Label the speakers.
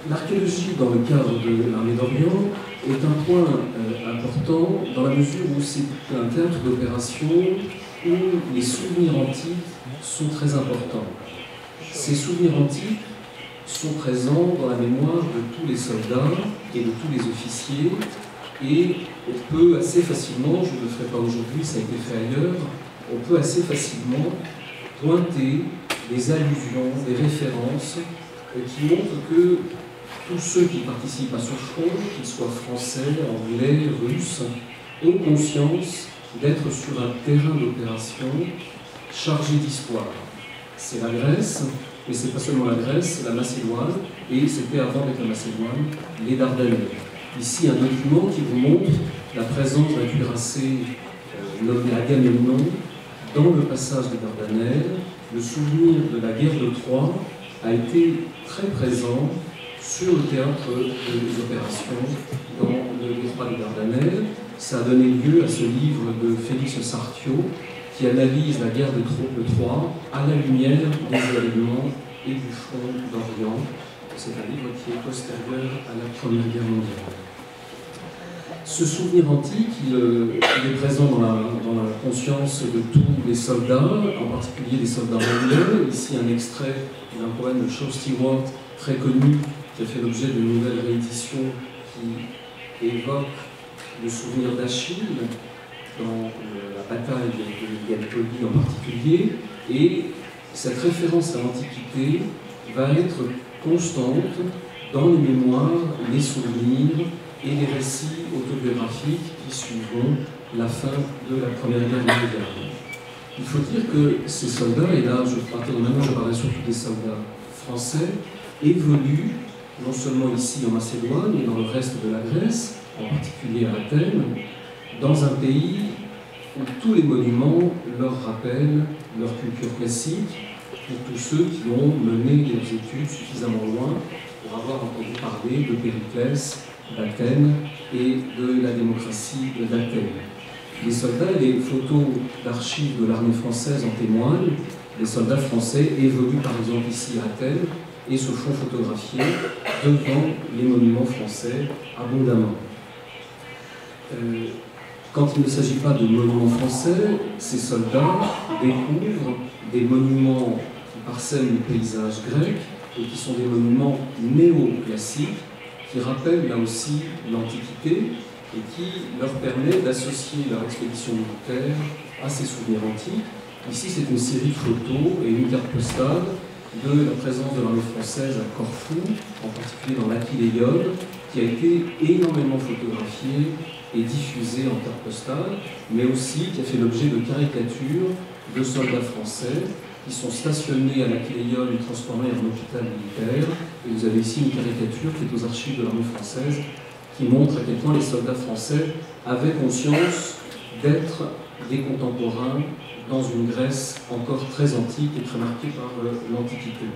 Speaker 1: L'archéologie dans le cadre de l'armée d'Orient est un point important dans la mesure où c'est un théâtre d'opération où les souvenirs antiques sont très importants. Ces souvenirs antiques sont présents dans la mémoire de tous les soldats et de tous les officiers, et on peut assez facilement, je ne le ferai pas aujourd'hui, ça a été fait ailleurs, on peut assez facilement pointer des allusions, des références qui montrent que tous ceux qui participent à ce front, qu'ils soient français, anglais, russes, ont conscience d'être sur un terrain d'opération chargé d'histoire. C'est la Grèce, mais c'est pas seulement la Grèce, c'est la Macédoine, et c'était avant avec la Macédoine, les Dardanelles. Ici, un document qui vous montre la présence d'un cuirassé nommé Agamemnon dans le passage des Dardanelles. Le souvenir de la guerre de Troie a été très présent sur le théâtre des opérations dans le détroit des Dardanelles. Ça a donné lieu à ce livre de Félix Sartio qui analyse la guerre de Troie à la lumière des événements et du front d'Orient. C'est un livre qui est postérieur à la Première Guerre mondiale. Ce souvenir antique, il est présent dans la conscience de tous les soldats, en particulier des soldats anglais. Ici un extrait d'un poème de Shaw Stewart, très connu, qui a fait l'objet d'une nouvelle réédition qui évoque le souvenir d'Achille dans la bataille de Gallipoli en particulier. Et cette référence à l'Antiquité va être constante dans les mémoires, les souvenirs et les récits autobiographiques qui suivront la fin de la Première Guerre mondiale. Il faut dire que ces soldats, et là maintenant je parlerai surtout des soldats français, évoluent non seulement ici en Macédoine, mais dans le reste de la Grèce, en particulier à Athènes, dans un pays où tous les monuments leur rappellent leur culture classique, pour tous ceux qui ont mené leurs études suffisamment loin pour avoir entendu parler de Périclès, d'Athènes et de la démocratie d'Athènes. Les soldats et les photos d'archives de l'armée française en témoignent. Les soldats français évoluent par exemple ici à Athènes et se font photographier devant les monuments français abondamment. Quand il ne s'agit pas de monuments français, ces soldats découvrent des monuments qui parsèment le paysage grec et qui sont des monuments néoclassiques qui rappellent là aussi l'Antiquité et qui leur permet d'associer leur expédition militaire à ces souvenirs antiques. Ici, c'est une série de photos et une carte postale de la présence de l'armée française à Corfou, en particulier dans l'Aquileion, qui a été énormément photographiée et diffusée en carte postale, mais aussi qui a fait l'objet de caricatures de soldats français qui sont stationnés à l'Aquileion et transformés en hôpital militaire. Et vous avez ici une caricature qui est aux archives de l'armée française qui montre à quel point les soldats français avaient conscience d'être des contemporains dans une Grèce encore très antique et très marquée par l'Antiquité.